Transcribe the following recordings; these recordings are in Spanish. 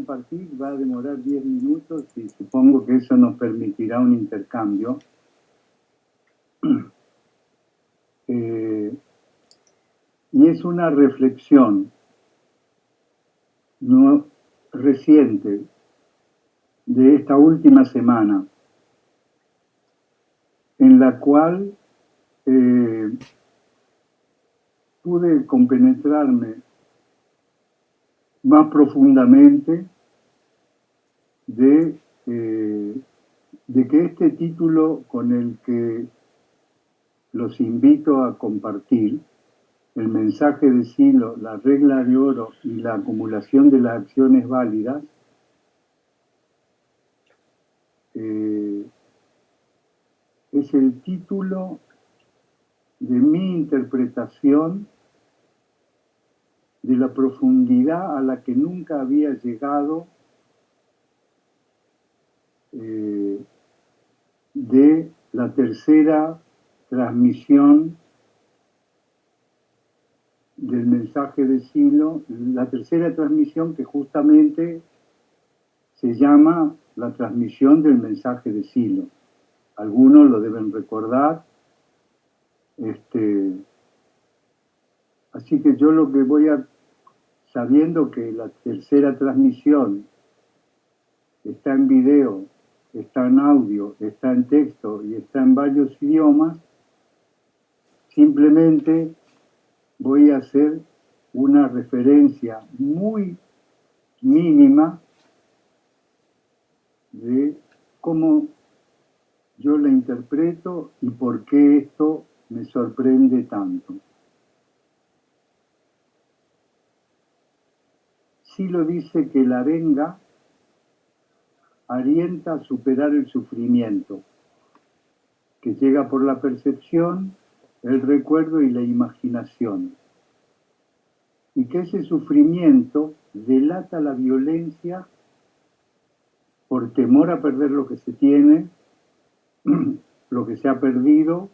compartir va a demorar 10 minutos y supongo que eso nos permitirá un intercambio. Y es una reflexión no reciente de esta última semana, en la cual pude compenetrarme más profundamente de que este título con el que los invito a compartir, el mensaje de Silo, la regla de oro y la acumulación de las acciones válidas, es el título de mi interpretación de la profundidad a la que nunca había llegado de la tercera transmisión del mensaje de Silo, la tercera transmisión que justamente se llama la transmisión del mensaje de Silo. Algunos lo deben recordar. Así que yo lo que sabiendo que la tercera transmisión está en video, está en audio, está en texto y está en varios idiomas, simplemente voy a hacer una referencia muy mínima de cómo yo la interpreto y por qué esto me sorprende tanto. Silo dice que la arenga orienta a superar el sufrimiento, que llega por la percepción, el recuerdo y la imaginación, y que ese sufrimiento delata la violencia por temor a perder lo que se tiene, lo que se ha perdido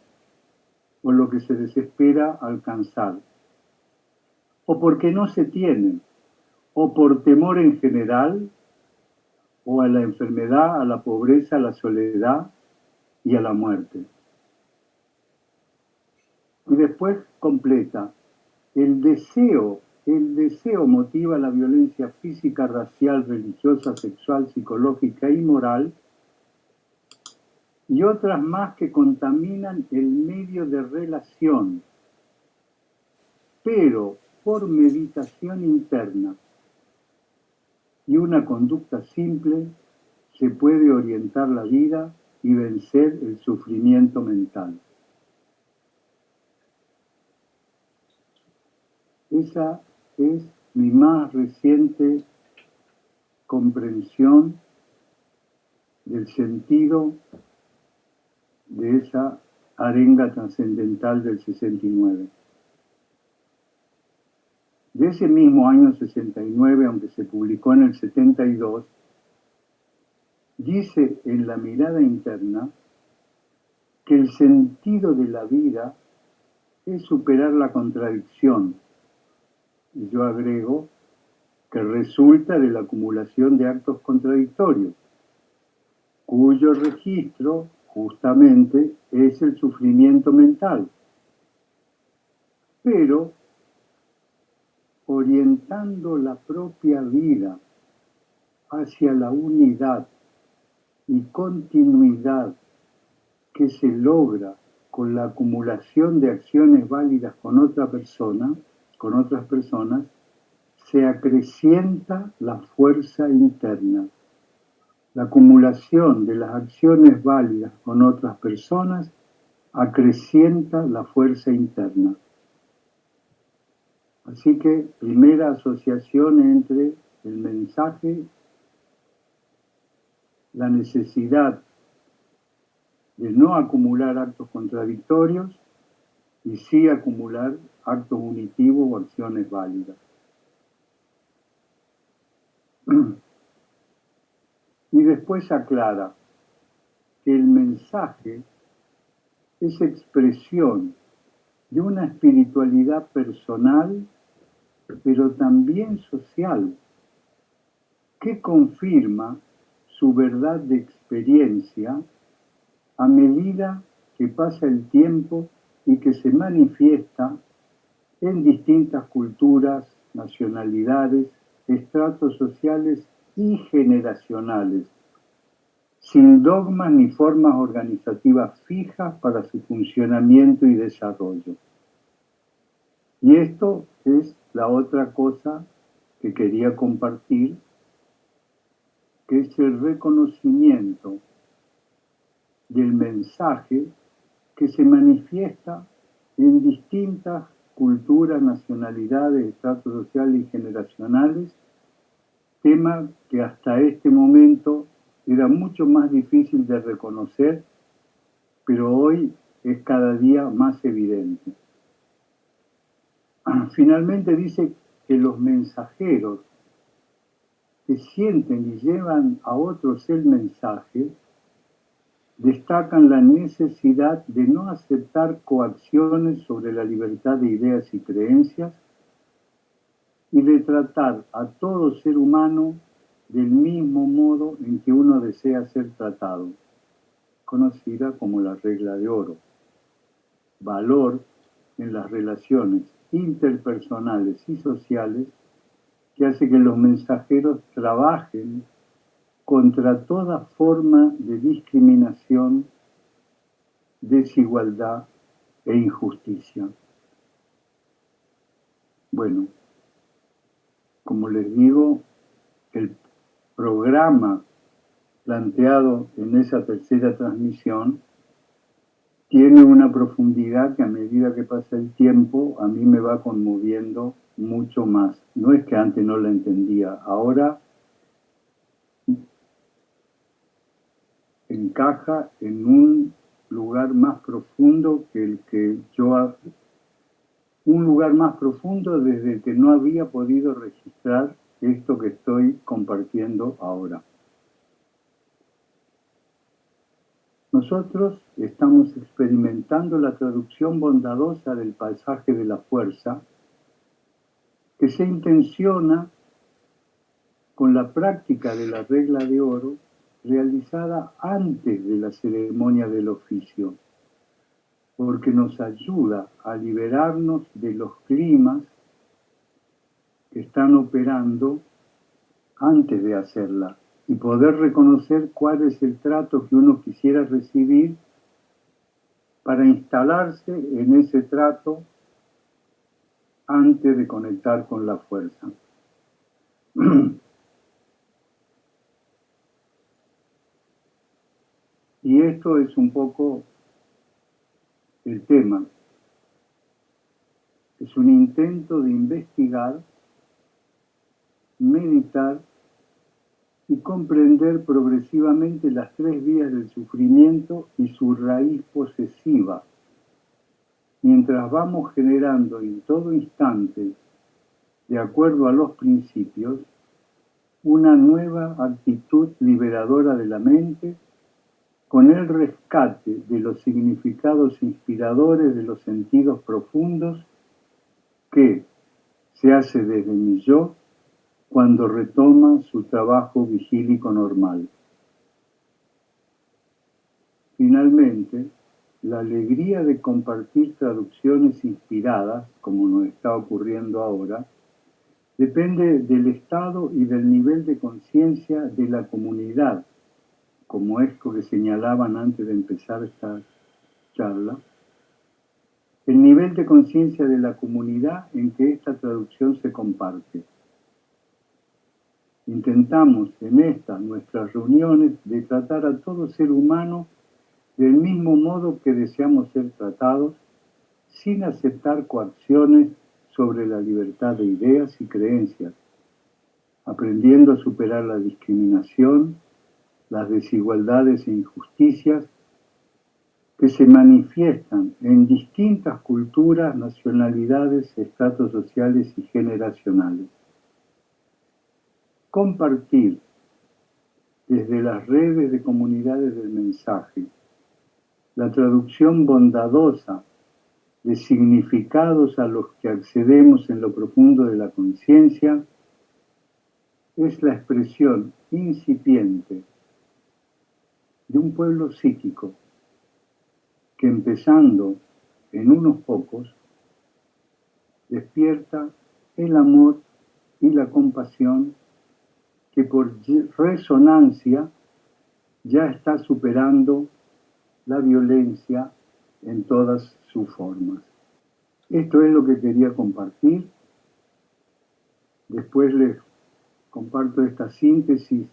o lo que se desespera alcanzar, o porque no se tiene, o por temor en general, o a la enfermedad, a la pobreza, a la soledad y a la muerte. Y después completa, el deseo motiva la violencia física, racial, religiosa, sexual, psicológica y moral, y otras más que contaminan el medio de relación, pero por meditación interna y una conducta simple se puede orientar la vida y vencer el sufrimiento mental. Esa es mi más reciente comprensión del sentido de esa arenga trascendental del 69. De ese mismo año 69, aunque se publicó en el 72, dice en la mirada interna que el sentido de la vida es superar la contradicción. Y yo agrego que resulta de la acumulación de actos contradictorios, cuyo registro justamente es el sufrimiento mental. Pero orientando la propia vida hacia la unidad y continuidad que se logra con la acumulación de acciones válidas con otra persona, con otras personas, se acrecienta la fuerza interna. La acumulación de las acciones válidas con otras personas acrecienta la fuerza interna. Así que, primera asociación entre el mensaje, la necesidad de no acumular actos contradictorios y sí acumular actos unitivos o acciones válidas. Y después aclara que el mensaje es expresión de una espiritualidad personal, pero también social, que confirma su verdad de experiencia a medida que pasa el tiempo y que se manifiesta en distintas culturas, nacionalidades, estratos sociales y generacionales, sin dogmas ni formas organizativas fijas para su funcionamiento y desarrollo. Y esto es la otra cosa que quería compartir, que es el reconocimiento del mensaje que se manifiesta en distintas culturas, nacionalidades, estratos sociales y generacionales, tema que hasta este momento era mucho más difícil de reconocer, pero hoy es cada día más evidente. Finalmente dice que los mensajeros que sienten y llevan a otros el mensaje destacan la necesidad de no aceptar coacciones sobre la libertad de ideas y creencias y de tratar a todo ser humano del mismo modo en que uno desea ser tratado, conocida como la regla de oro. Valor en las relaciones interpersonales y sociales que hace que los mensajeros trabajen contra toda forma de discriminación, desigualdad e injusticia. Bueno, como les digo, el programa planteado en esa tercera transmisión tiene una profundidad que a medida que pasa el tiempo a mí me va conmoviendo mucho más. No es que antes no la entendía, ahora encaja en un lugar más profundo que el que yo, un lugar más profundo desde el que no había podido registrar esto que estoy compartiendo ahora. Nosotros estamos experimentando la traducción bondadosa del pasaje de la fuerza que se intenciona con la práctica de la regla de oro realizada antes de la ceremonia del oficio, porque nos ayuda a liberarnos de los climas que están operando antes de hacerla y poder reconocer cuál es el trato que uno quisiera recibir para instalarse en ese trato antes de conectar con la fuerza. Y esto es un poco el tema. Es un intento de investigar, meditar y comprender progresivamente las tres vías del sufrimiento y su raíz posesiva, mientras vamos generando en todo instante, de acuerdo a los principios, una nueva actitud liberadora de la mente con el rescate de los significados inspiradores de los sentidos profundos que se hace desde mi yo cuando retoma su trabajo vigílico normal. Finalmente, la alegría de compartir traducciones inspiradas, como nos está ocurriendo ahora, depende del estado y del nivel de conciencia de la comunidad, como esto que señalaban antes de empezar esta charla, el nivel de conciencia de la comunidad en que esta traducción se comparte. Intentamos en estas nuestras reuniones de tratar a todo ser humano del mismo modo que deseamos ser tratados, sin aceptar coacciones sobre la libertad de ideas y creencias, aprendiendo a superar la discriminación, las desigualdades e injusticias que se manifiestan en distintas culturas, nacionalidades, estratos sociales y generacionales. Compartir desde las redes de comunidades del mensaje la traducción bondadosa de significados a los que accedemos en lo profundo de la conciencia es la expresión incipiente de un pueblo psíquico que, empezando en unos pocos, despierta el amor y la compasión que por resonancia ya está superando la violencia en todas sus formas. Esto es lo que quería compartir. Después les comparto esta síntesis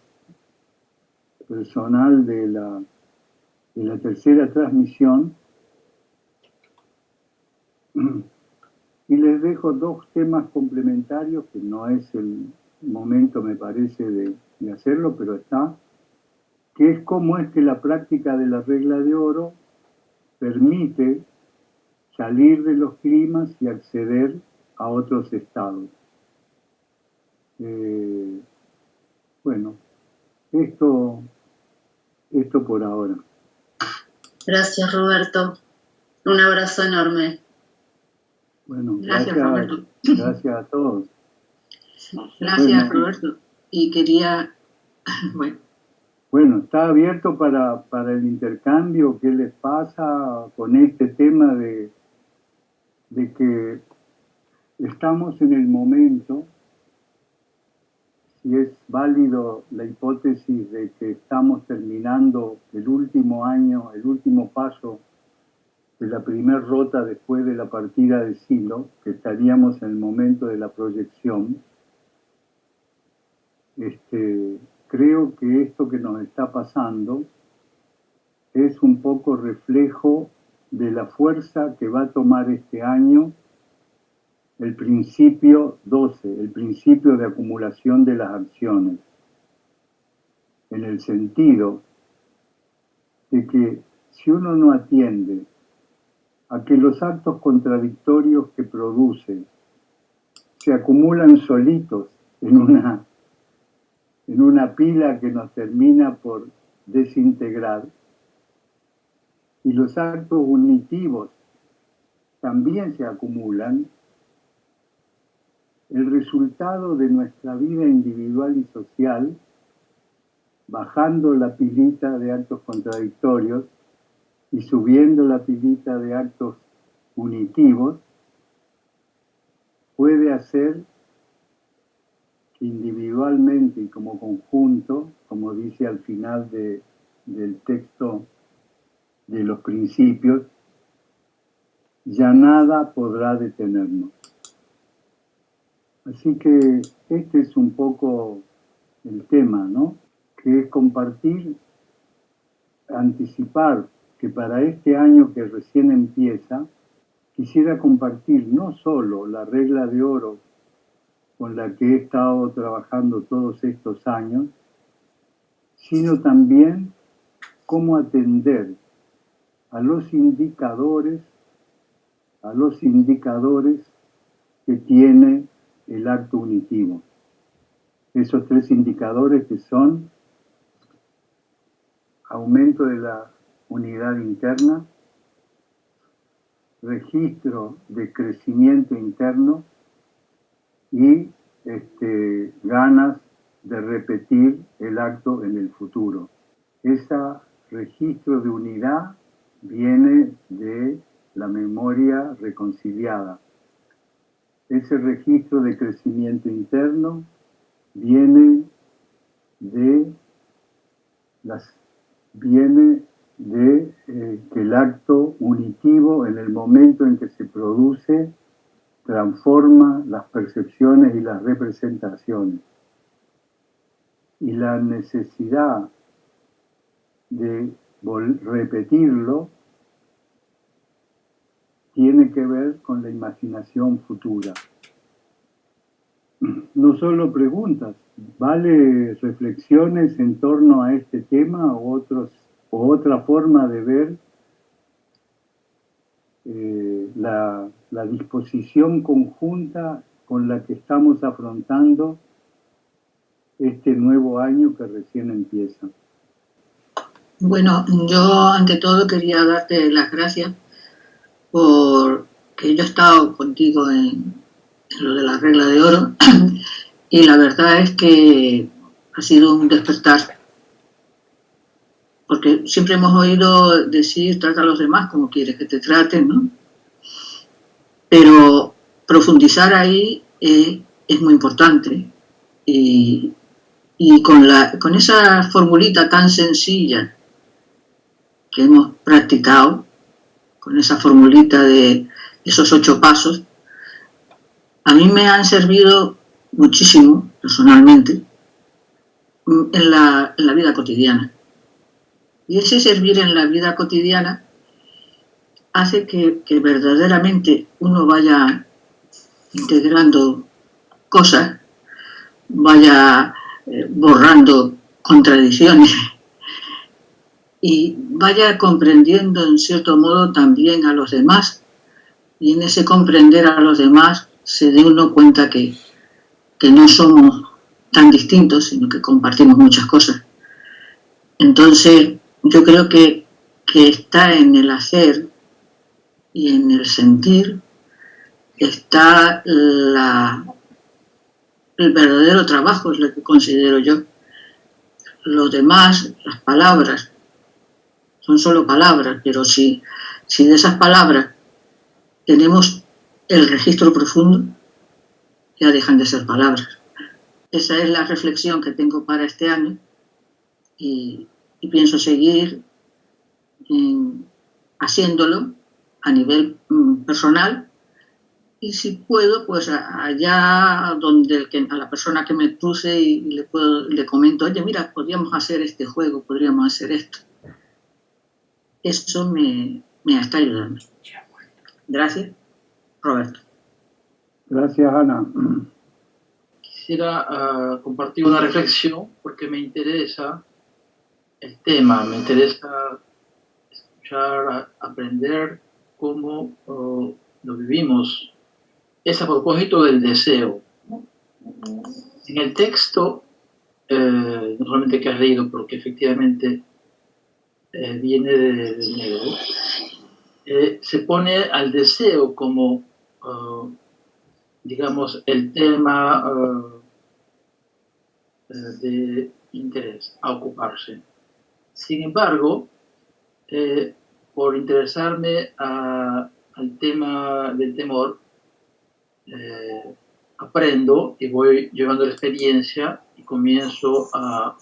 personal de la tercera transmisión y les dejo dos temas complementarios que no es el momento, me parece, de hacerlo, pero está, que es cómo es que la práctica de la regla de oro permite salir de los climas y acceder a otros estados. Bueno, esto por ahora. Gracias, Roberto. Un abrazo enorme. Bueno, gracias Roberto. Gracias a todos. Gracias, bueno, Roberto. Y quería, Bueno, está abierto para el intercambio. ¿Qué les pasa con este tema de que estamos en el momento? Si es válido la hipótesis de que estamos terminando el último año, el último paso de la primer rota después de la partida de Silo, que estaríamos en el momento de la proyección. Creo que esto que nos está pasando es un poco reflejo de la fuerza que va a tomar este año el principio 12, el principio de acumulación de las acciones, en el sentido de que si uno no atiende a que los actos contradictorios que produce se acumulan solitos en una pila que nos termina por desintegrar, y los actos unitivos también se acumulan, el resultado de nuestra vida individual y social, bajando la pilita de actos contradictorios y subiendo la pilita de actos unitivos, puede hacer que individualmente y como conjunto, como dice al final del texto de los principios, ya nada podrá detenernos. Así que este es un poco el tema, ¿no? Que es compartir, anticipar que para este año que recién empieza, quisiera compartir no solo la regla de oro con la que he estado trabajando todos estos años, sino también cómo atender a los indicadores que tiene el acto unitivo. Esos tres indicadores que son aumento de la unidad interna, registro de crecimiento interno y ganas de repetir el acto en el futuro. Ese registro de unidad viene de la memoria reconciliada. Ese registro de crecimiento interno viene de que el acto unitivo, en el momento en que se produce, transforma las percepciones y las representaciones. Y la necesidad de repetirlo tiene que ver con la imaginación futura. No solo preguntas, vale reflexiones en torno a este tema o otra forma de ver la disposición conjunta con la que estamos afrontando este nuevo año que recién empieza. Bueno, yo ante todo quería darte las gracias porque yo he estado contigo en lo de la regla de oro Y la verdad es que ha sido un despertar, porque siempre hemos oído decir trata a los demás como quieres que te traten, ¿no? Pero profundizar ahí es muy importante. Y con esa formulita tan sencilla que hemos practicado, con esa formulita de esos 8 pasos, a mí me han servido muchísimo, personalmente, en la vida cotidiana. Y ese servir en la vida cotidiana hace que verdaderamente uno vaya integrando cosas, vaya borrando contradicciones y vaya comprendiendo en cierto modo también a los demás, y en ese comprender a los demás se dé uno cuenta que no somos tan distintos, sino que compartimos muchas cosas. Entonces yo creo que está en el hacer y en el sentir, está el verdadero trabajo, es lo que considero yo. Los demás, las palabras, son solo palabras, pero si de esas palabras tenemos el registro profundo, ya dejan de ser palabras. Esa es la reflexión que tengo para este año y pienso seguir haciéndolo a nivel personal, y si puedo, pues allá donde a la persona que me cruce y le comento, oye, mira, podríamos hacer este juego, podríamos hacer esto. Eso me está ayudando. Gracias, Roberto. Gracias, Ana. Quisiera compartir una reflexión porque me interesa el tema, me interesa escuchar, aprender cómo lo vivimos. Es a propósito del deseo. En el texto, no solamente que has leído, porque efectivamente viene del negro, se pone al deseo como, digamos, el tema de interés a ocuparse. Sin embargo, por interesarme al tema del temor, aprendo y voy llevando la experiencia y comienzo a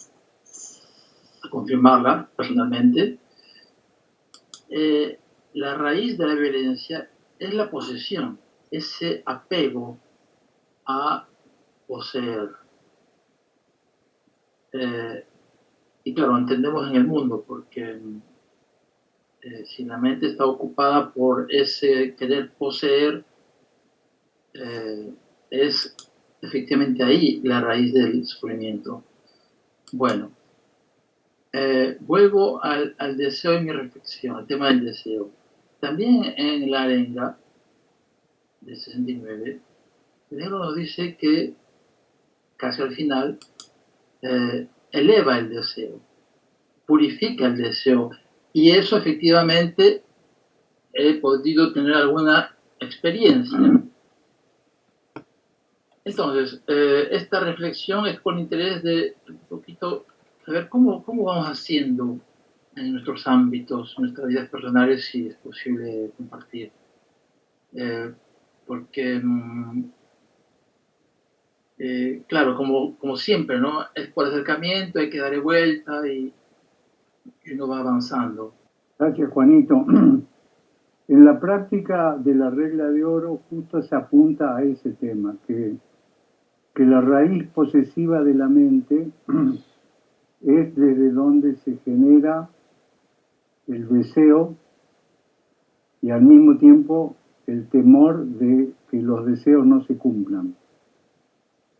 confirmarla personalmente. La raíz de la violencia es la posesión, ese apego a poseer. Y claro, entendemos en el mundo porque si la mente está ocupada por ese querer poseer, es efectivamente ahí la raíz del sufrimiento. Bueno, vuelvo al deseo y mi reflexión, al tema del deseo. También en la arenga de 69, el negro nos dice que casi al final eleva el deseo, purifica el deseo, y eso efectivamente he podido tener alguna experiencia. Entonces, esta reflexión es con interés de un poquito saber cómo vamos haciendo en nuestros ámbitos, en nuestras vidas personales, si es posible compartir. Porque, claro, como siempre, ¿no? Es por acercamiento, hay que darle vuelta y uno va avanzando. Gracias, Juanito. En la práctica de la regla de oro justo se apunta a ese tema, que la raíz posesiva de la mente es desde donde se genera el deseo y al mismo tiempo el temor de que los deseos no se cumplan.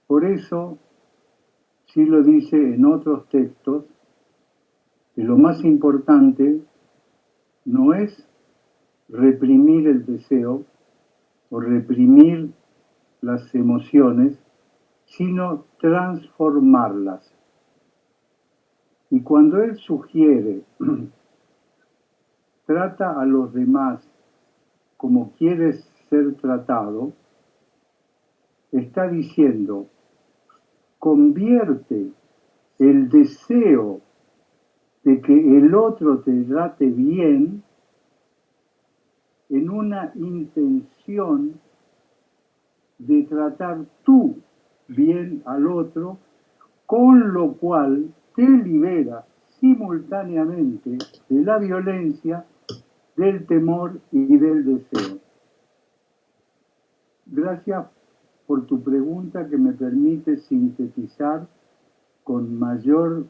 Por eso, sí lo dice en otros textos, que lo más importante no es reprimir el deseo o reprimir las emociones, sino transformarlas. Y cuando él sugiere, trata a los demás como quieres ser tratado, está diciendo, convierte el deseo de que el otro te trate bien en una intención de tratar tú bien al otro, con lo cual te libera simultáneamente de la violencia, del temor y del deseo. Gracias por tu pregunta que me permite sintetizar con mayor,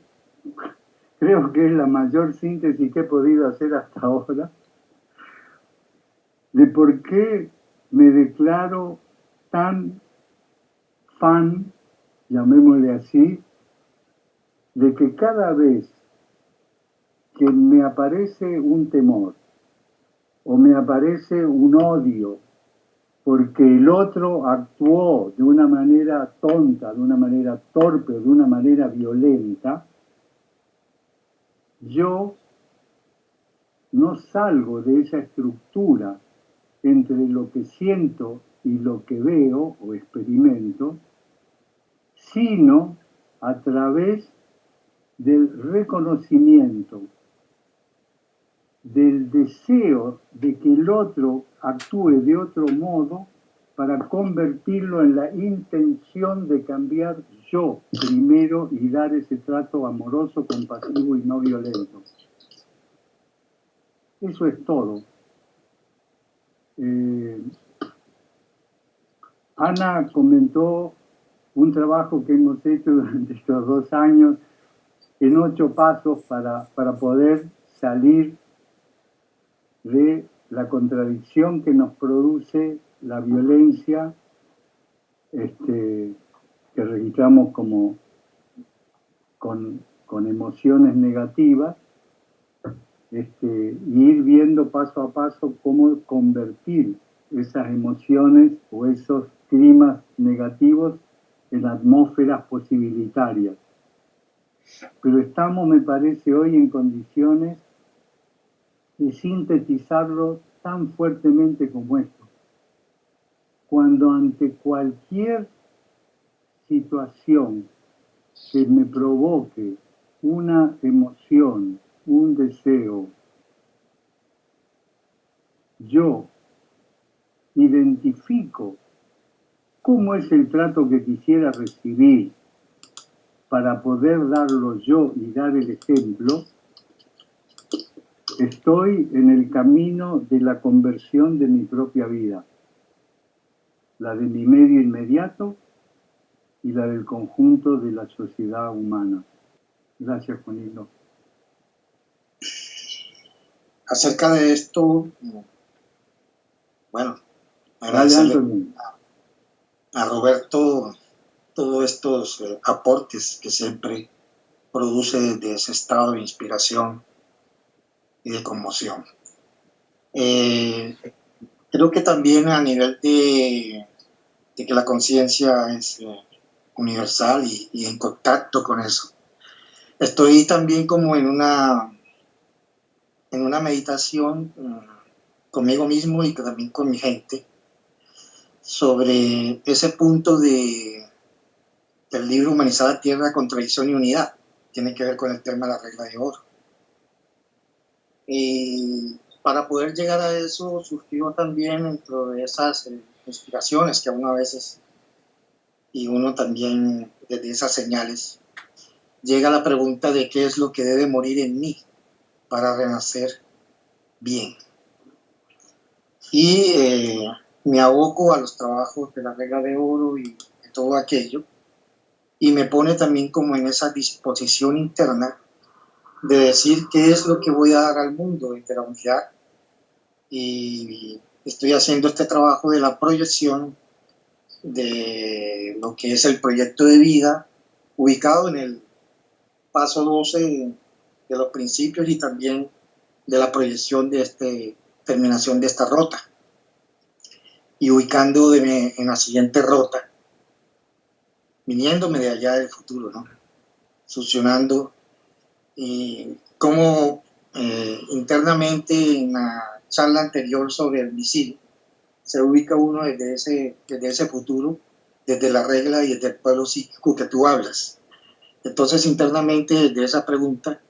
creo que es la mayor síntesis que he podido hacer hasta ahora, de por qué me declaro tan fan, llamémosle así, de que cada vez que me aparece un temor o me aparece un odio porque el otro actuó de una manera tonta, de una manera torpe, de una manera violenta, yo no salgo de esa estructura entre lo que siento y lo que veo o experimento, sino a través del reconocimiento, del deseo de que el otro actúe de otro modo para convertirlo en la intención de cambiar yo primero y dar ese trato amoroso, compasivo y no violento. Eso es todo. Ana comentó un trabajo que hemos hecho durante estos 2 años en 8 pasos para poder salir de la contradicción que nos produce la violencia que registramos como con emociones negativas, y ir viendo paso a paso cómo convertir esas emociones o esos climas negativos en atmósferas posibilitarias. Pero estamos, me parece, hoy en condiciones de sintetizarlo tan fuertemente como esto. Cuando ante cualquier situación que me provoque una emoción, un deseo, yo identifico cómo es el trato que quisiera recibir para poder darlo yo y dar el ejemplo, estoy en el camino de la conversión de mi propia vida, la de mi medio inmediato y la del conjunto de la sociedad humana. Gracias, Juanito. Acerca de esto, bueno, agradecerle a Roberto todos estos aportes que siempre produce desde ese estado de inspiración y de conmoción. Creo que también a nivel de que la conciencia es universal y en contacto con eso. Estoy también como en una meditación conmigo mismo y también con mi gente sobre ese punto del libro Humanizada Tierra, Contradicción y Unidad. Tiene que ver con el tema de la regla de oro. Y para poder llegar a eso surgió también dentro de esas inspiraciones que a veces, y uno también desde esas señales, llega la pregunta de qué es lo que debe morir en mí para renacer bien. Y me aboco a los trabajos de la regla de oro y de todo aquello, y me pone también como en esa disposición interna de decir qué es lo que voy a dar al mundo de la unidad. Y estoy haciendo este trabajo de la proyección de lo que es el proyecto de vida, ubicado en el paso 12 de los principios y también de la proyección de terminación de esta ruta, y ubicándome en la siguiente ruta, viniéndome de allá del futuro, ¿no? Succionando y como internamente en la charla anterior sobre el misil se ubica uno desde ese futuro desde la regla y desde el pueblo psíquico que tú hablas. Entonces, internamente, desde esa pregunta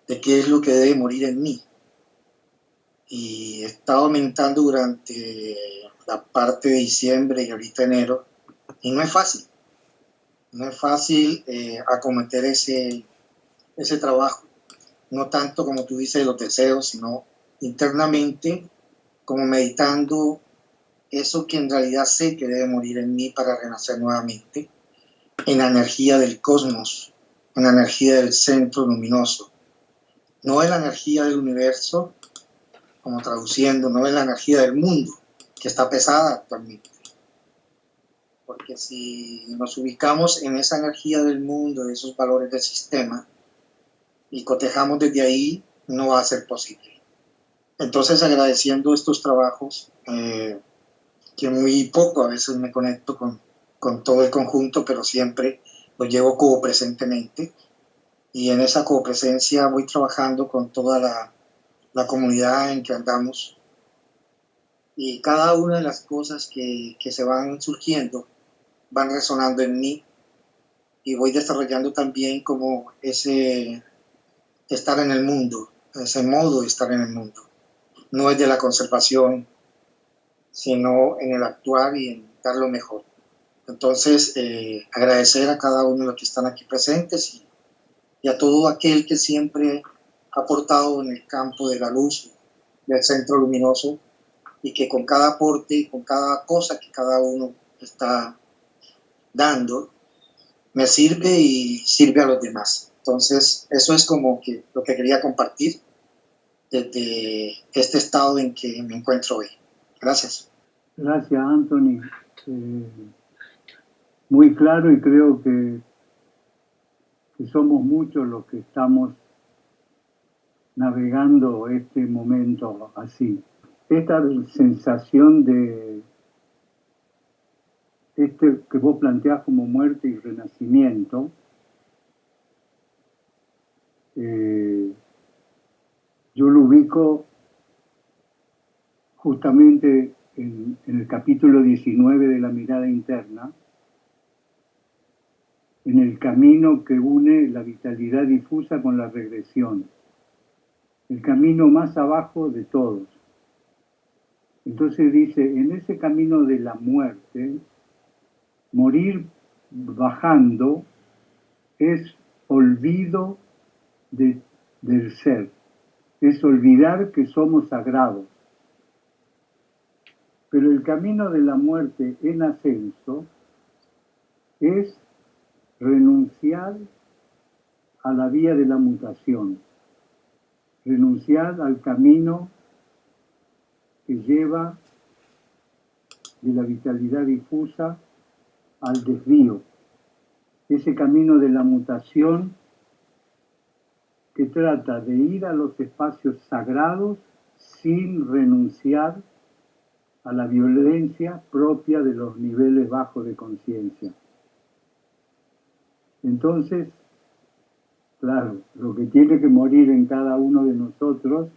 de qué es lo que debe morir en mí, y he estado meditando durante la parte de diciembre y ahorita enero, y no es fácil. No es fácil acometer ese trabajo, no tanto como tú dices los deseos, sino internamente, como meditando eso que en realidad sé que debe morir en mí para renacer nuevamente, en la energía del cosmos, en la energía del centro luminoso, no en la energía del universo, como traduciendo, no en la energía del mundo, que está pesada actualmente. Porque si nos ubicamos en esa energía del mundo, de esos valores del sistema, y cotejamos desde ahí, no va a ser posible. Entonces, agradeciendo estos trabajos, que muy poco a veces me conecto con todo el conjunto, pero siempre lo llevo copresentemente, y en esa copresencia voy trabajando con toda la comunidad en que andamos, y cada una de las cosas que se van surgiendo van resonando en mí, y voy desarrollando también como ese estar en el mundo, ese modo de estar en el mundo. No es de la conservación, sino en el actuar y en dar lo mejor. Entonces, agradecer a cada uno de los que están aquí presentes y a todo aquel que siempre ha aportado en el campo de la luz, del centro luminoso, y que con cada aporte, con cada cosa que cada uno está dando, me sirve y sirve a los demás. Entonces, eso es como que lo que quería compartir desde este estado en que me encuentro hoy. Gracias. Gracias, Anthony. Muy claro, y creo que somos muchos los que estamos navegando este momento así. Esta sensación de que vos planteás como muerte y renacimiento, yo lo ubico justamente en el capítulo 19 de la mirada interna, en el camino que une la vitalidad difusa con la regresión, el camino más abajo de todos. Entonces dice, en ese camino de la muerte, morir bajando es olvido del ser, es olvidar que somos sagrados. Pero el camino de la muerte en ascenso es renunciar a la vía de la mutación, renunciar al camino que lleva de la vitalidad difusa al desvío, ese camino de la mutación que trata de ir a los espacios sagrados sin renunciar a la violencia propia de los niveles bajos de conciencia. Entonces, claro, lo que tiene que morir en cada uno de nosotros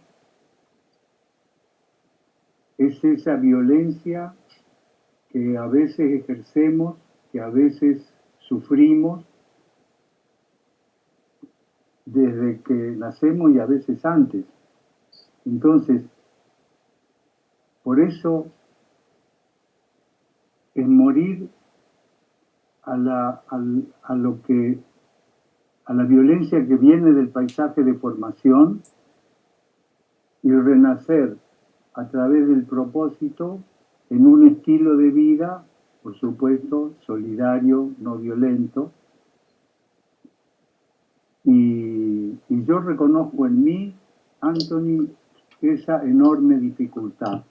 es esa violencia que a veces ejercemos, que a veces sufrimos desde que nacemos y a veces antes. Entonces, por eso es morir a la violencia que viene del paisaje de formación y renacer a través del propósito en un estilo de vida, por supuesto, solidario, no violento. Y yo reconozco en mí, Anthony, esa enorme dificultad.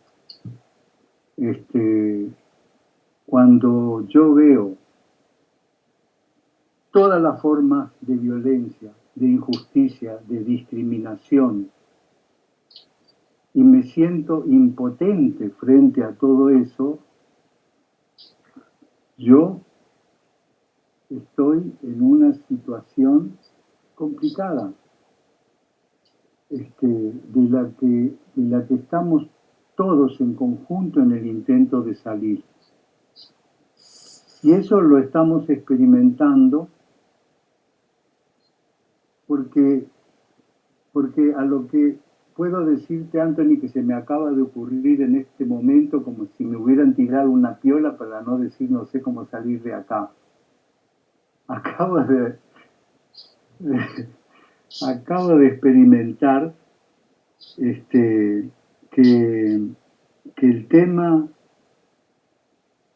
Cuando yo veo todas las formas de violencia, de injusticia, de discriminación, y me siento impotente frente a todo eso, yo estoy en una situación complicada, de la que estamos todos en conjunto en el intento de salir. Y eso lo estamos experimentando porque a lo que puedo decirte, Anthony, que se me acaba de ocurrir en este momento, como si me hubieran tirado una piola para no decir no sé cómo salir de acá. Acabo de experimentar que el tema,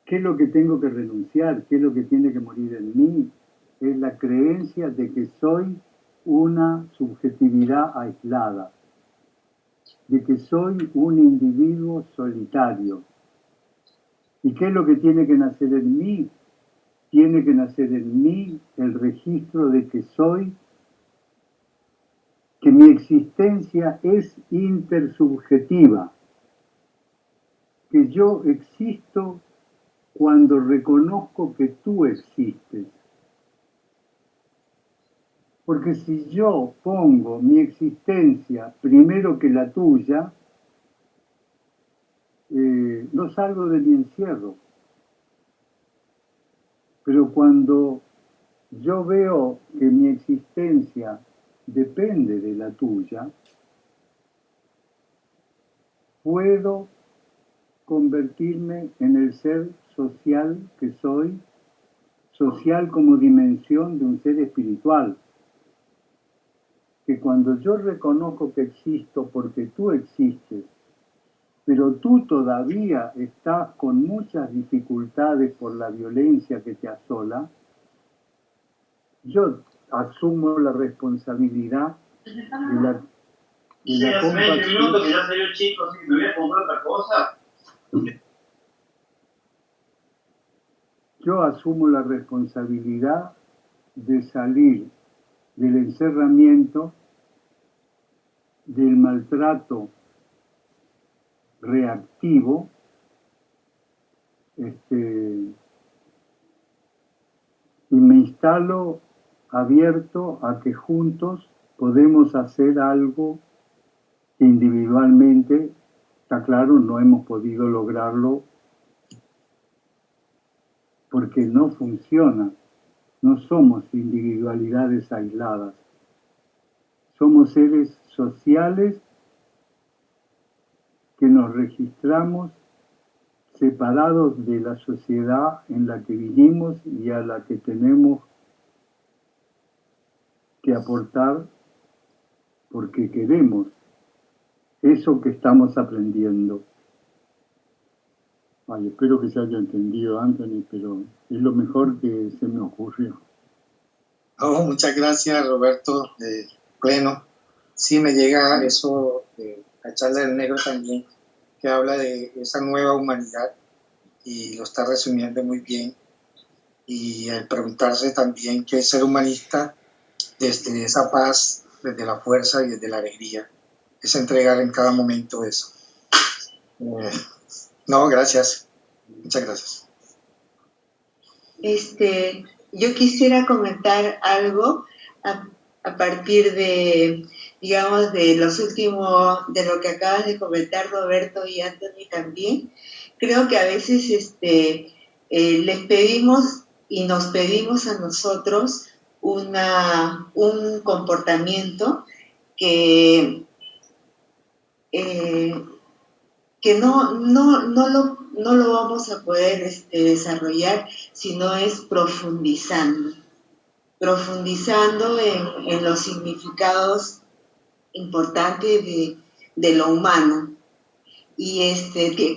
¿qué es lo que tengo que renunciar? ¿Qué es lo que tiene que morir en mí? Es la creencia de que soy una subjetividad aislada, de que soy un individuo solitario. ¿Y qué es lo que tiene que nacer en mí? Tiene que nacer en mí el registro de que mi existencia es intersubjetiva, que yo existo cuando reconozco que tú existes. Porque si yo pongo mi existencia primero que la tuya, no salgo de mi encierro. Pero cuando yo veo que mi existencia depende de la tuya, puedo convertirme en el ser social que soy, social como dimensión de un ser espiritual. Que cuando yo reconozco que existo porque tú existes, pero tú todavía estás con muchas dificultades por la violencia que te asola, yo asumo la responsabilidad de la hace 20 minutos que ya salió el chico, así que me voy a comprar otra cosa. Yo asumo la responsabilidad de salir del encerramiento, del maltrato reactivo, y me instalo abierto a que juntos podemos hacer algo que individualmente, está claro, no hemos podido lograrlo porque no funciona. No somos individualidades aisladas. Somos seres sociales que nos registramos separados de la sociedad en la que vivimos y a la que tenemos que aportar porque queremos eso que estamos aprendiendo. Ay, espero que se haya entendido, Anthony, pero es lo mejor que se me ocurrió. Oh, muchas gracias, Roberto. Pleno. Sí, me llega eso, la charla del negro también, que habla de esa nueva humanidad y lo está resumiendo muy bien. Y el preguntarse también qué es ser humanista desde esa paz, desde la fuerza y desde la alegría. Es entregar en cada momento eso. No, gracias. Muchas gracias. Yo quisiera comentar algo a partir de, digamos, de los últimos, de lo que acabas de comentar, Roberto y Anthony también. Creo que a veces les pedimos y nos pedimos a nosotros un comportamiento que no lo vamos a poder desarrollar si no es profundizando en los significados importantes de lo humano. Y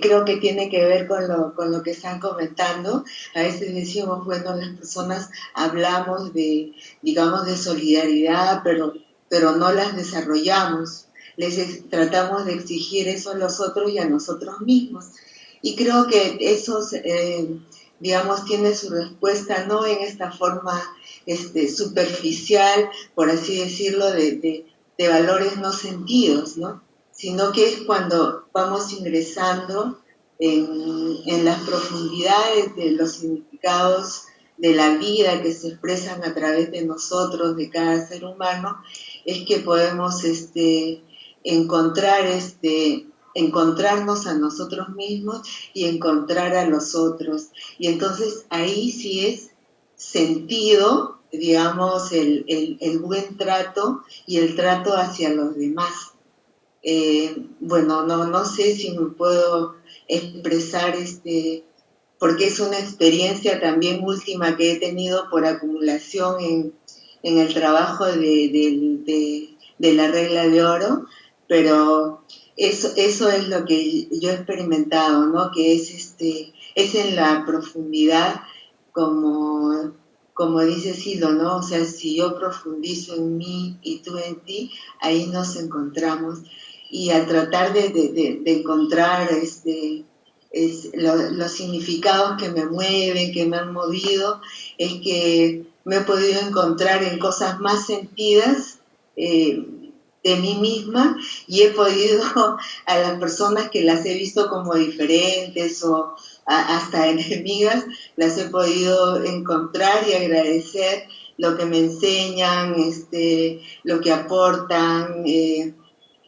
creo que tiene que ver con lo que están comentando. A veces decimos, bueno, las personas hablamos digamos, de solidaridad, pero no las desarrollamos. Tratamos de exigir eso a los otros y a nosotros mismos. Y creo que eso, digamos, tiene su respuesta no en esta forma superficial, por así decirlo, de valores no sentidos, ¿no? Sino que es cuando vamos ingresando en las profundidades de los significados de la vida que se expresan a través de nosotros, de cada ser humano, es que podemos encontrar encontrarnos a nosotros mismos y encontrar a los otros. Y entonces ahí sí es sentido, digamos, el buen trato y el trato hacia los demás. Bueno, no sé si me puedo expresar, porque es una experiencia también última que he tenido por acumulación en el trabajo de la regla de oro, pero eso es lo que yo he experimentado, ¿no? Que es en la profundidad, como dice Silo, ¿no? O sea, si yo profundizo en mí y tú en ti, ahí nos encontramos. Y al tratar de encontrar los significados que me mueven, que me han movido, es que me he podido encontrar en cosas más sentidas de mí misma, y he podido a las personas que las he visto como diferentes o hasta enemigas, las he podido encontrar y agradecer lo que me enseñan, lo que aportan,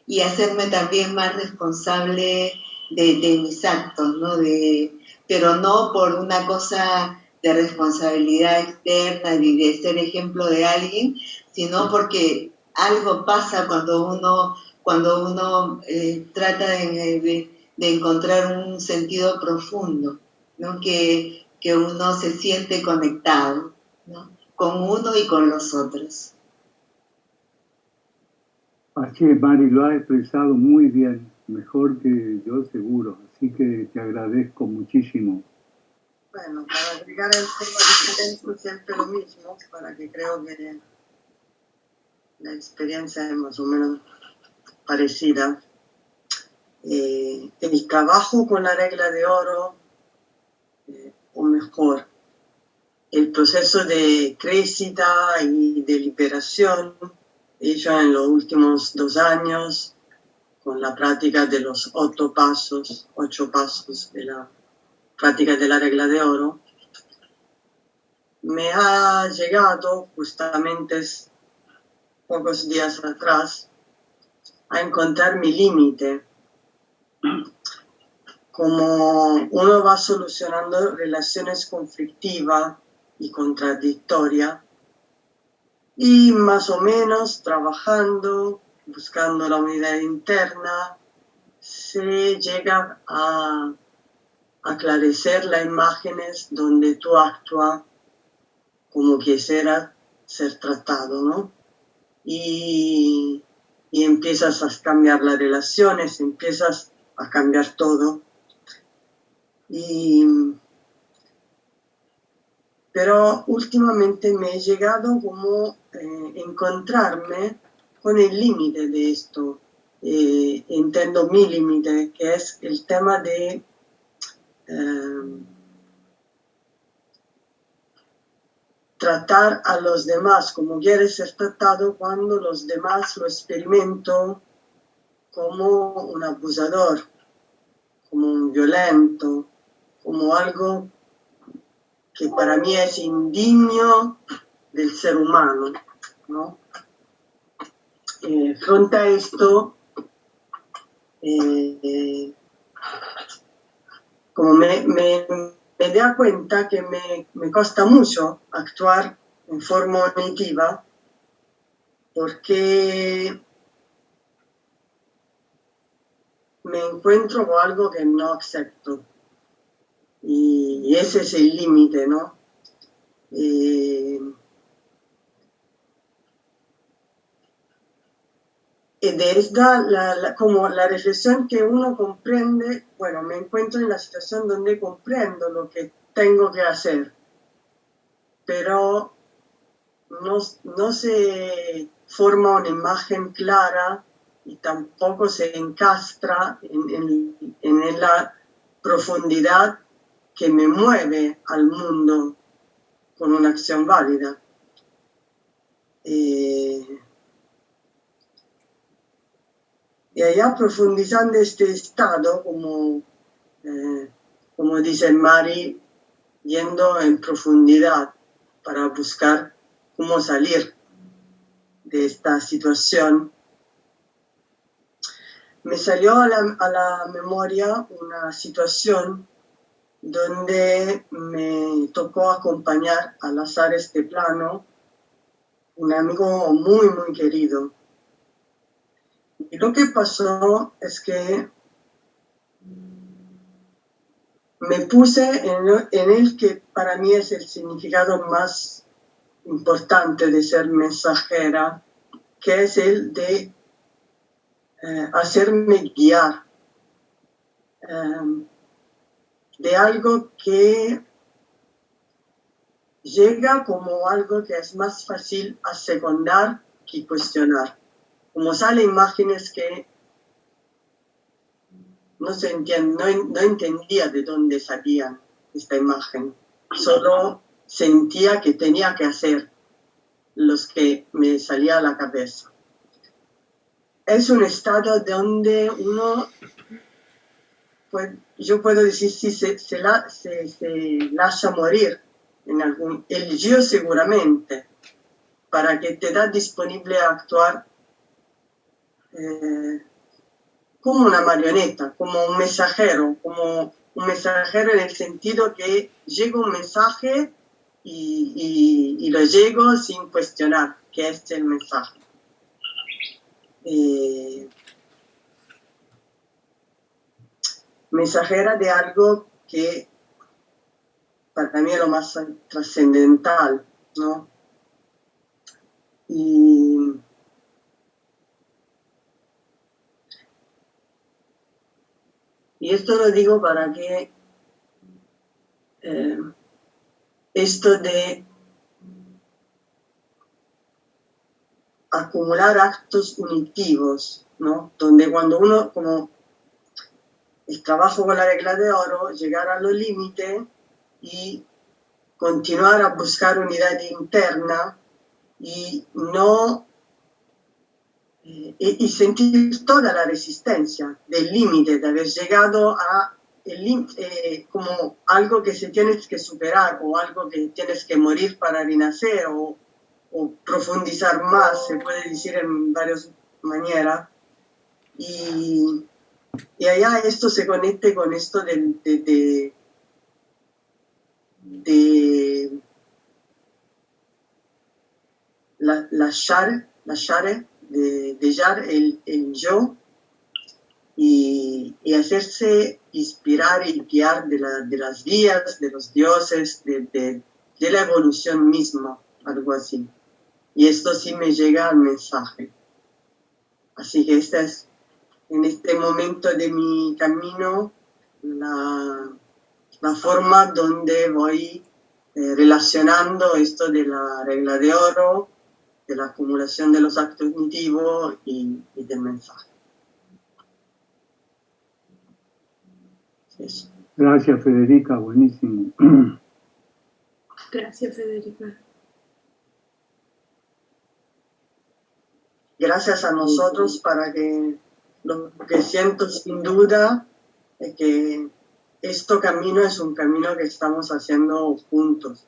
y hacerme también más responsable de mis actos, ¿no? Pero no por una cosa de responsabilidad externa ni de ser ejemplo de alguien, sino porque algo pasa cuando uno trata de encontrar un sentido profundo, ¿no? Que uno se siente conectado, ¿no? Con uno y con los otros. Así es, Mari, lo has expresado muy bien, mejor que yo seguro, así que te agradezco muchísimo. Bueno, para agregar el tema diferente siempre lo mismo, para que creo que la experiencia es más o menos parecida. El trabajo con la regla de oro, o mejor, el proceso de crecida y de liberación hecho en los últimos 2 años con la práctica de los 8 pasos de la práctica de la regla de oro, me ha llegado justamente pocos días atrás a encontrar mi límite. Como uno va solucionando relaciones conflictivas y contradictorias y más o menos trabajando, buscando la unidad interna, se llega a aclarecer las imágenes donde tú actúas como quisiera ser tratado, ¿no? Y empiezas a cambiar las relaciones, empiezas a cambiar todo. Pero últimamente me he llegado como encontrarme con el límite de esto. Entiendo mi límite, que es el tema de tratar a los demás como quiere ser tratado cuando los demás lo experimento como un abusador, como un violento, como algo que para mí es indigno del ser humano, ¿no? Frente a esto, como me da cuenta que me cuesta mucho actuar en forma unitiva, porque me encuentro con algo que no acepto. Y ese es el límite, ¿no? Y de esta, como la reflexión que uno comprende, bueno, me encuentro en la situación donde comprendo lo que tengo que hacer, pero no se forma una imagen clara y tampoco se encastra en la profundidad que me mueve al mundo con una acción válida. Y allá profundizando este estado, como dice Mari, yendo en profundidad para buscar cómo salir de esta situación, me salió a la memoria una situación donde me tocó acompañar al azar este plano un amigo muy, muy querido. Y lo que pasó es que me puse en el que para mí es el significado más importante de ser mensajera, que es el de hacerme guiar de algo que llega como algo que es más fácil a secundar que cuestionar. Como salen imágenes que no se entiende, no entendía de dónde salían esta imagen. Solo sentía que tenía que hacer los que me salía a la cabeza. Es un estado donde uno, pues, yo puedo decir, si se deja morir en algún, el yo seguramente, para que te da disponible a actuar como una marioneta, como un mensajero en el sentido que llega un mensaje y lo llego sin cuestionar qué es el mensaje. Mensajera de algo que para mí es lo más trascendental, ¿no? Y esto lo digo para que esto de acumular actos unitivos, ¿no? Donde cuando uno, como el trabajo con la regla de oro, llegar a los límites y continuar a buscar unidad interna y no y sentir toda la resistencia del límite, de haber llegado a como algo que se tienes que superar o algo que tienes que morir para renacer o profundizar más, se puede decir en varias maneras. Y allá esto se conecte con esto de la share, de hallar el yo y hacerse inspirar y guiar de las vías, de los dioses, de la evolución misma, algo así. Y esto sí me llega al mensaje. Así que esta es, en este momento de mi camino, la forma donde voy relacionando esto de la regla de oro, de la acumulación de los actos cognitivos y del mensaje. Eso. Gracias, Federica, buenísimo. Gracias, Federica. Gracias a nosotros para que lo que siento sin duda es que este camino es un camino que estamos haciendo juntos,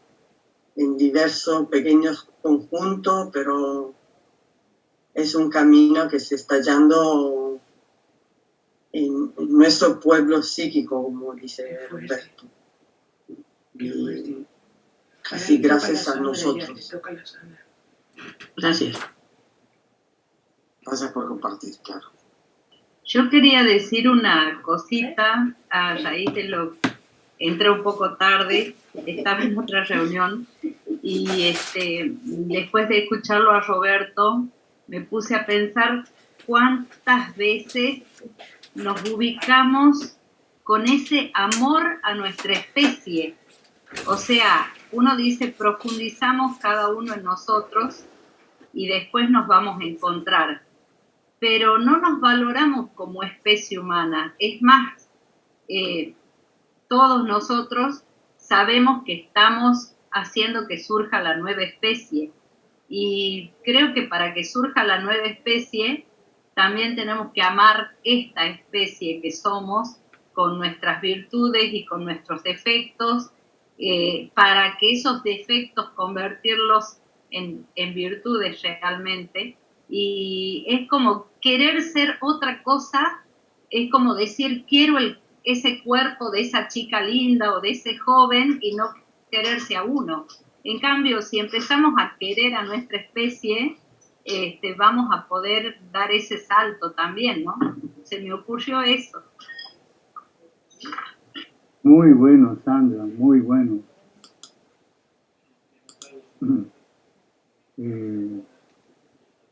en diversos pequeños conjuntos, pero es un camino que se está hallando en nuestro pueblo psíquico, como dice Roberto. Y así gracias a nosotros. Gracias. Gracias por compartir, claro. Yo quería decir una cosita a raíz de lo... Entré un poco tarde, estaba en otra reunión y después de escucharlo a Roberto me puse a pensar cuántas veces nos ubicamos con ese amor a nuestra especie. O sea, uno dice profundizamos cada uno en nosotros y después nos vamos a encontrar. Pero no nos valoramos como especie humana. Es más, todos nosotros sabemos que estamos haciendo que surja la nueva especie. Y creo que para que surja la nueva especie, también tenemos que amar esta especie que somos, con nuestras virtudes y con nuestros defectos, para que esos defectos convertirlos en virtudes realmente. Y es como querer ser otra cosa es como decir, quiero ese cuerpo de esa chica linda o de ese joven y no quererse a uno. En cambio, si empezamos a querer a nuestra especie, vamos a poder dar ese salto también, ¿no? Se me ocurrió eso. Muy bueno, Sandra, muy bueno.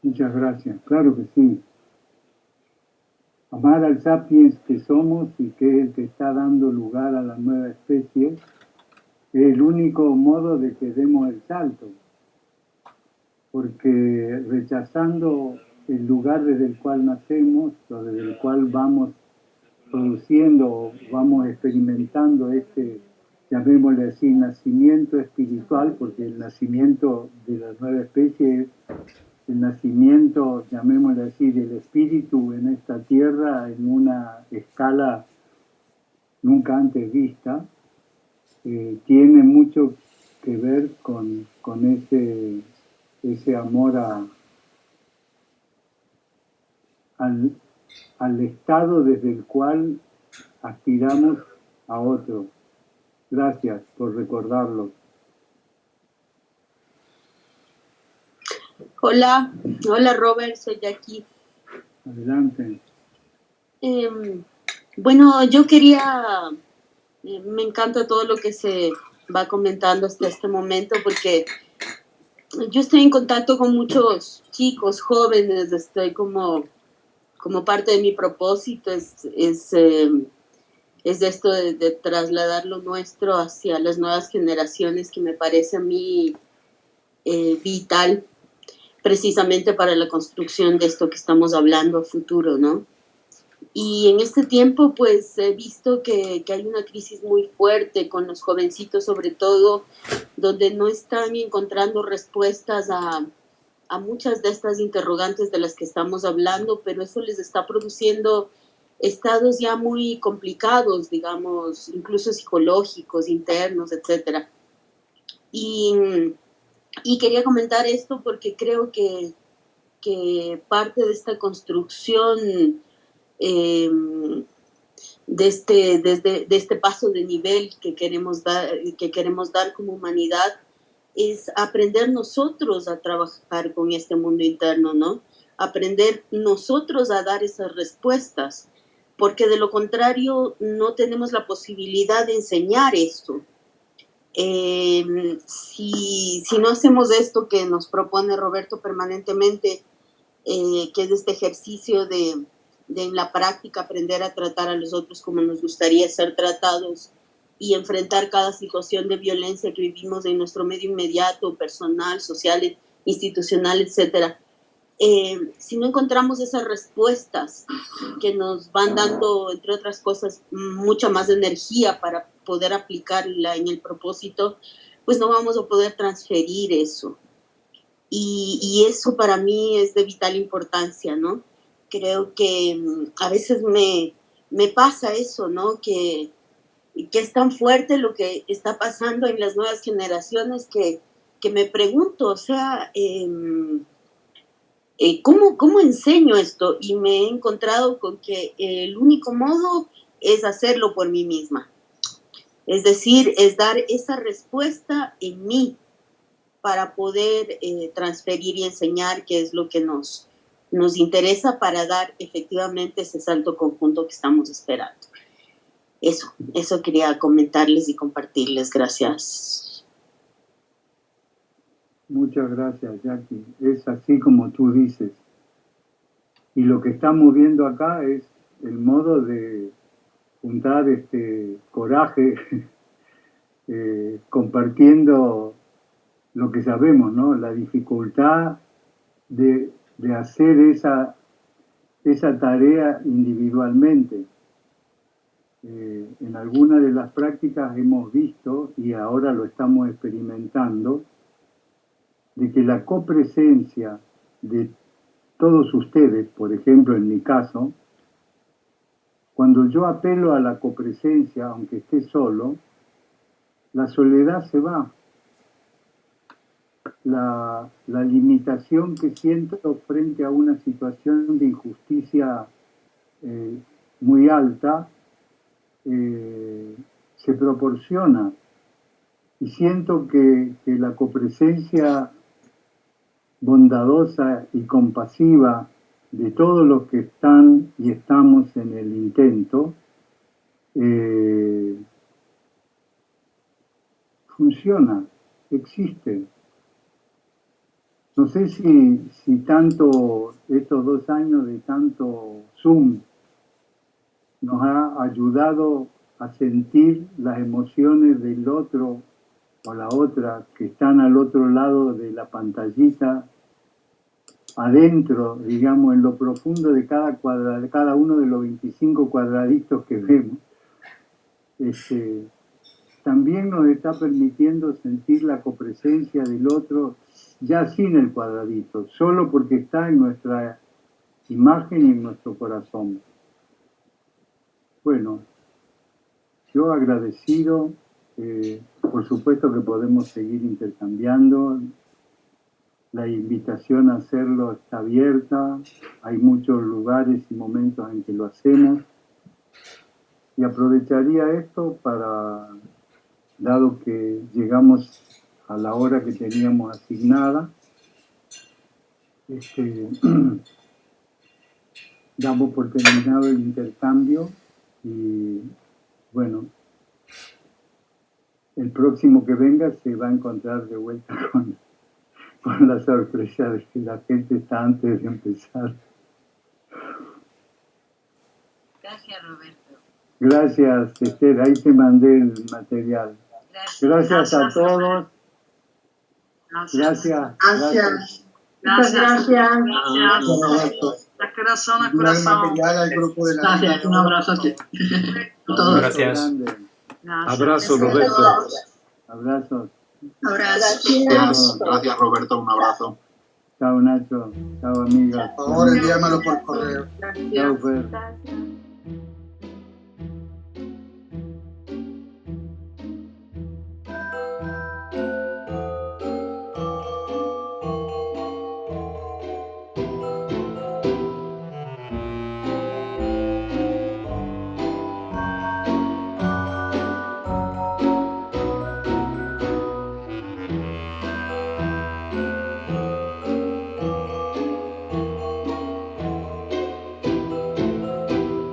Muchas gracias. Claro que sí. Amar al sapiens que somos y que es el que está dando lugar a la nueva especie es el único modo de que demos el salto. Porque rechazando el lugar desde el cual nacemos o desde el cual vamos produciendo, vamos experimentando llamémosle así, nacimiento espiritual, porque el nacimiento de la nueva especie es el nacimiento, llamémosle así, del espíritu en esta tierra en una escala nunca antes vista, tiene mucho que ver con ese amor al estado desde el cual aspiramos a otro. Gracias por recordarlo. Hola Robert, soy Jackie. Adelante. Bueno, yo quería, me encanta todo lo que se va comentando hasta este momento, porque yo estoy en contacto con muchos chicos jóvenes, estoy como parte de mi propósito, es esto de trasladar lo nuestro hacia las nuevas generaciones, que me parece a mí vital, precisamente para la construcción de esto que estamos hablando a futuro, ¿no? Y en este tiempo, pues, he visto que hay una crisis muy fuerte con los jovencitos, sobre todo, donde no están encontrando respuestas a muchas de estas interrogantes de las que estamos hablando, pero eso les está produciendo estados ya muy complicados, digamos, incluso psicológicos, internos, etc. Y quería comentar esto porque creo que parte de esta construcción de este paso de nivel que queremos dar como humanidad es aprender nosotros a trabajar con este mundo interno, ¿no? Aprender nosotros a dar esas respuestas, porque de lo contrario no tenemos la posibilidad de enseñar esto. Si no hacemos esto que nos propone Roberto permanentemente, que es este ejercicio de en la práctica aprender a tratar a los otros como nos gustaría ser tratados y enfrentar cada situación de violencia que vivimos en nuestro medio inmediato, personal, social, institucional, etc. Si no encontramos esas respuestas que nos van dando, entre otras cosas, mucha más energía para poder aplicarla en el propósito, pues no vamos a poder transferir eso. Y eso para mí es de vital importancia, ¿no? Creo que a veces me pasa eso, ¿no? Que es tan fuerte lo que está pasando en las nuevas generaciones que me pregunto, o sea, ¿cómo enseño esto? Y me he encontrado con que el único modo es hacerlo por mí misma. Es decir, es dar esa respuesta en mí para poder transferir y enseñar qué es lo que nos interesa para dar efectivamente ese salto conjunto que estamos esperando. Eso quería comentarles y compartirles. Gracias. Muchas gracias, Jackie. Es así como tú dices. Y lo que estamos viendo acá es el modo de juntar coraje, compartiendo lo que sabemos, ¿no? La dificultad de hacer esa tarea individualmente. En algunas de las prácticas hemos visto, y ahora lo estamos experimentando, de que la copresencia de todos ustedes, por ejemplo en mi caso, cuando yo apelo a la copresencia, aunque esté solo, la soledad se va. La limitación que siento frente a una situación de injusticia muy alta, se proporciona. Y siento que la copresencia bondadosa y compasiva de todos los que están y estamos en el intento, funciona, existe. No sé si tanto, estos 2 años de tanto Zoom nos ha ayudado a sentir las emociones del otro o la otra que están al otro lado de la pantallita, adentro, digamos, en lo profundo de cada uno de los 25 cuadraditos que vemos. También nos está permitiendo sentir la copresencia del otro ya sin el cuadradito, solo porque está en nuestra imagen y en nuestro corazón. Bueno, yo agradecido, por supuesto que podemos seguir intercambiando, la invitación a hacerlo está abierta, hay muchos lugares y momentos en que lo hacemos, y aprovecharía esto para, dado que llegamos a la hora que teníamos asignada, damos por terminado el intercambio y bueno, el próximo que venga se va a encontrar de vuelta con la sorpresa de que la gente está antes de empezar. Gracias, Roberto. Gracias, Esther. Ahí te mandé el material. Gracias a todos. Gracias. Gracias. Muchas gracias. Corazón a corazón. Gracias, un abrazo a todos. Gracias. Abrazo, Roberto. Abrazos. Gracias, Roberto. Un abrazo. Chao, Nacho. Chao, amigas. Por favor, envíamelo por correo. Chao, Fer. Gracias.